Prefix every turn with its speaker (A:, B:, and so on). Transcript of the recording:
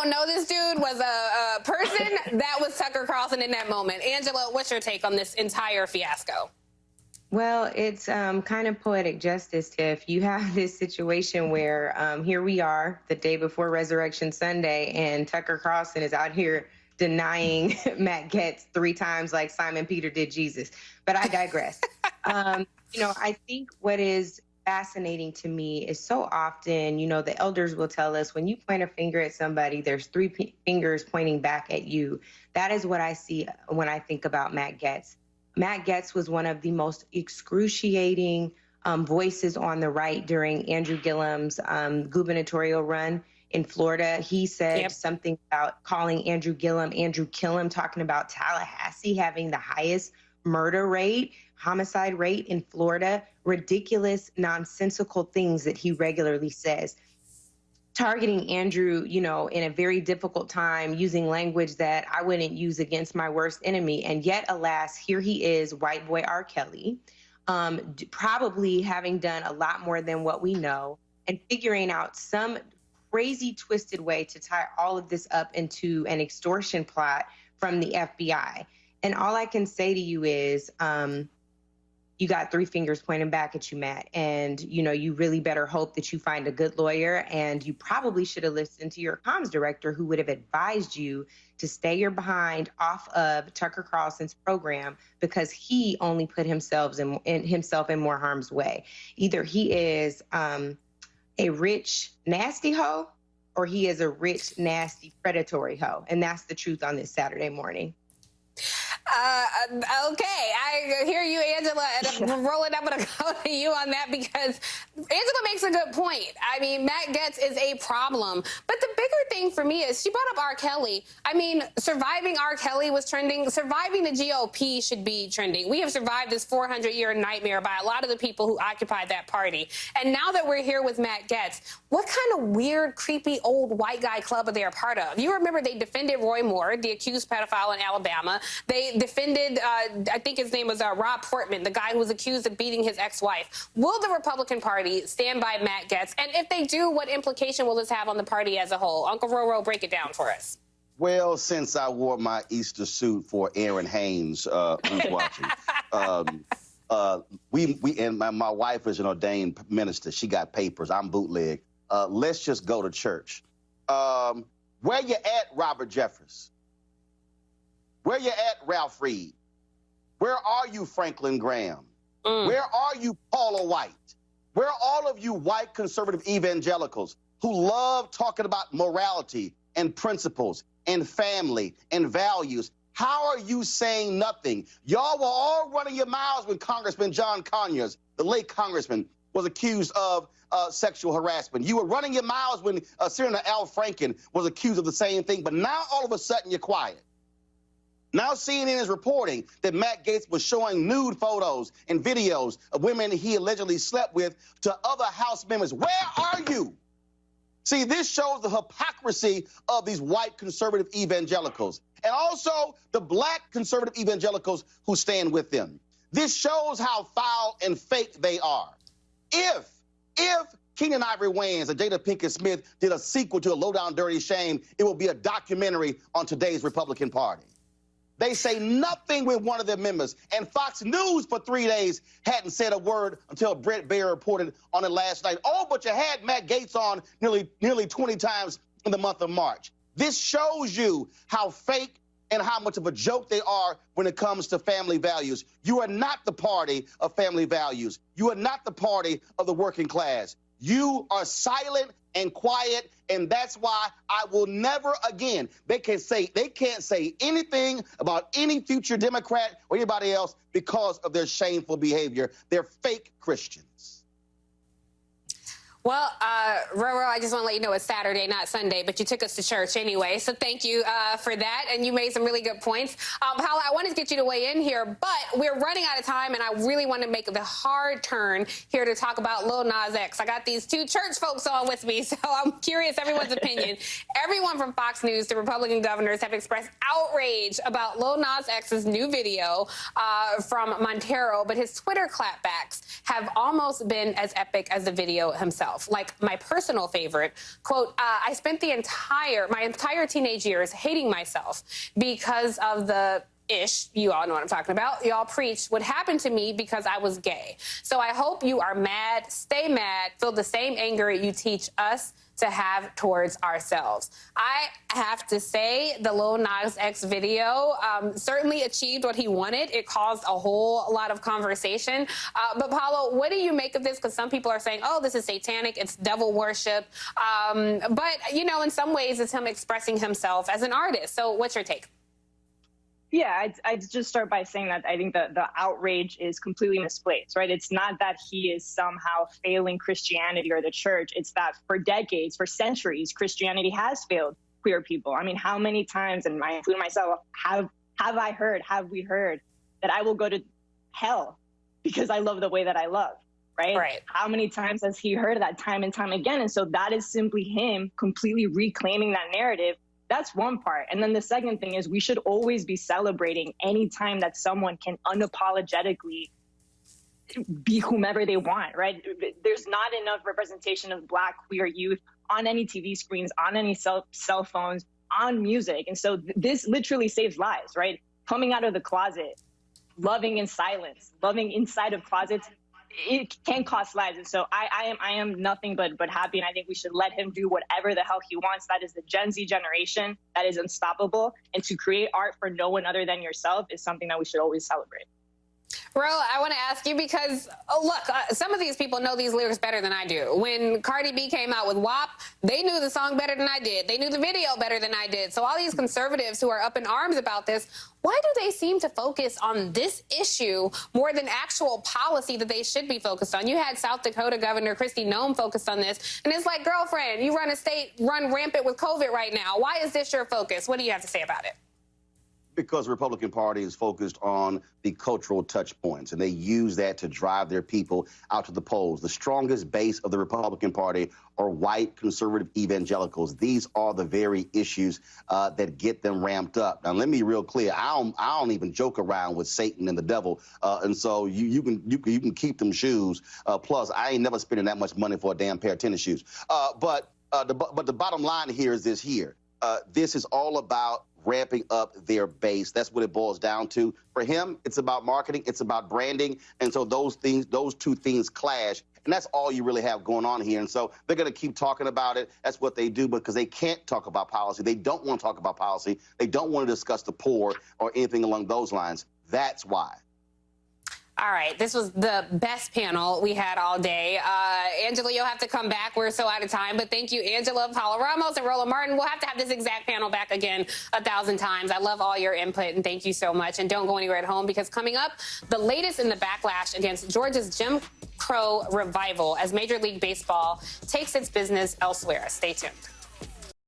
A: don't know this dude was a person, that was Tucker Carlson in that moment. Angela, what's your take on this entire fiasco?
B: Well, it's kind of poetic justice, Tiff. You have this situation where here we are the day before Resurrection Sunday, and Tucker Carlson is out here denying Matt Gaetz 3 times like Simon Peter did Jesus. But I digress. I think what is fascinating to me is so often, the elders will tell us when you point a finger at somebody, there's 3 fingers pointing back at you. That is what I see when I think about Matt Gaetz. Matt Gaetz was one of the most excruciating voices on the right during Andrew Gillum's gubernatorial run in Florida. He said something about calling Andrew Gillum, talking about Tallahassee having the highest murder rate, homicide rate in Florida, ridiculous, nonsensical things that he regularly says. Targeting Andrew, in a very difficult time, using language that I wouldn't use against my worst enemy. And yet, alas, here he is, white boy R. Kelly, probably having done a lot more than what we know and figuring out some crazy, twisted way to tie all of this up into an extortion plot from the FBI. And all I can say to you is, you got 3 fingers pointing back at you, Matt. And, you really better hope that you find a good lawyer. And you probably should have listened to your comms director, who would have advised you to stay your behind off of Tucker Carlson's program, because he only put himself in more harm's way. Either he is a rich, nasty hoe, or he is a rich, nasty, predatory hoe. And that's the truth on this Saturday morning.
A: Okay, I hear you, Angela, and Roland, I'm going to go to you on that because Angela makes a good point. I mean, Matt Gaetz is a problem. But the bigger thing for me is she brought up R. Kelly. I mean, surviving R. Kelly was trending. Surviving the GOP should be trending. We have survived this 400-year nightmare by a lot of the people who occupied that party. And now that we're here with Matt Gaetz, what kind of weird, creepy, old white guy club are they a part of? You remember they defended Roy Moore, the accused pedophile in Alabama. They defended, I think his name was Rob Portman, the guy who was accused of beating his ex-wife. Will the Republican Party stand by Matt Gaetz? And if they do, what implication will this have on the party as a whole? Uncle Roro, break it down for us.
C: Well, since I wore my Easter suit for Aaron Haynes, who's watching, my wife is an ordained minister. She got papers. I'm bootleg. Let's just go to church. Where you at, Robert Jeffress? Where you at, Ralph Reed? Where are you, Franklin Graham? Where are you, Paula White? Where are all of you white conservative evangelicals who love talking about morality and principles and family and values? How are you saying nothing? Y'all were all running your mouths when Congressman John Conyers, the late congressman, was accused of sexual harassment. You were running your mouths when Senator Al Franken was accused of the same thing, but now all of a sudden you're quiet. Now CNN is reporting that Matt Gaetz was showing nude photos and videos of women he allegedly slept with to other House members. Where are you? See, this shows the hypocrisy of these white conservative evangelicals and also the black conservative evangelicals who stand with them. This shows how foul and fake they are. If Keenan Ivory Wayans and Jada Pinkett Smith did a sequel to A Low Down Dirty Shame, it will be a documentary on today's Republican Party. They say nothing with one of their members. And Fox News for 3 days hadn't said a word until Brett Baer reported on it last night. Oh, but you had Matt Gaetz on nearly 20 times in the month of March. This shows you how fake and how much of a joke they are when it comes to family values. You are not the party of family values. You are not the party of the working class. You are silent and quiet, and that's why I will never again, they can't say anything about any future Democrat or anybody else because of their shameful behavior. They're fake Christians.
A: Well, Roro, I just want to let you know it's Saturday, not Sunday, but you took us to church anyway. So thank you for that. And you made some really good points. Paula, I wanted to get you to weigh in here, but we're running out of time. And I really want to make the hard turn here to talk about Lil Nas X. I got these 2 church folks on with me, so I'm curious everyone's opinion. Everyone from Fox News to Republican governors have expressed outrage about Lil Nas X's new video from Montero, but his Twitter clapbacks have almost been as epic as the video himself. myself. Like my personal favorite, quote, I spent my entire teenage years hating myself because of the ish, you all know what I'm talking about, y'all preached would happen to me because I was gay. So I hope you are mad, stay mad, feel the same anger you teach us to have towards ourselves. I have to say the Lil Nas X video certainly achieved what he wanted. It caused a whole lot of conversation. But Paulo, what do you make of this? Because some people are saying, oh, this is satanic, it's devil worship. But, you know, in some ways it's him expressing himself as an artist. So what's your take?
D: Yeah, I'd just start by saying that I think the outrage is completely misplaced, right? It's not that he is somehow failing Christianity or the church. It's that for decades, for centuries, Christianity has failed queer people. I mean, how many times, and I include myself, have we heard that I will go to hell because I love the way that I love, right?
A: Right.
D: How many times has he heard that time and time again? And so that is simply him completely reclaiming that narrative. That's one part. And then the second thing is we should always be celebrating any time that someone can unapologetically be whomever they want, right? There's not enough representation of Black queer youth on any TV screens, on any cell phones, on music. And so this literally saves lives, right? Coming out of the closet, loving in silence, loving inside of closets, it can cost lives. And so I am nothing but happy. And I think we should let him do whatever the hell he wants. That is the Gen Z generation that is unstoppable. And to create art for no one other than yourself is something that we should always celebrate.
A: Ro, I want to ask you because, look, some of these people know these lyrics better than I do. When Cardi B came out with WAP, they knew the song better than I did. They knew the video better than I did. So all these conservatives who are up in arms about this, why do they seem to focus on this issue more than actual policy that they should be focused on? You had South Dakota Governor Kristi Noem focused on this. And it's like, girlfriend, you run a state run rampant with COVID right now. Why is this your focus? What do you have to say about it?
C: Because the Republican Party is focused on the cultural touch points, and they use that to drive their people out to the polls. The strongest base of the Republican Party are white conservative evangelicals. These are the very issues that get them ramped up. Now, let me be real clear. I don't even joke around with Satan and the devil, and so you can keep them shoes. Plus, I ain't never spending that much money for a damn pair of tennis shoes. But the bottom line here is this here. This is all about ramping up their base. That's what it boils down to. For him, it's about marketing, it's about branding, and so those two things clash, and that's all you really have going on here. And so they're going to keep talking about it. That's what they do because they can't talk about policy. They don't want to talk about policy. They don't want to discuss the poor or anything along those lines. That's why.
A: All right, this was the best panel we had all day. Angela, you'll have to come back. We're so out of time. But thank you, Angela, Paulo Ramos, and Roland Martin. We'll have to have this exact panel back again 1,000 times. I love all your input, and thank you so much. And don't go anywhere at home, because coming up, the latest in the backlash against Georgia's Jim Crow revival as Major League Baseball takes its business elsewhere. Stay tuned.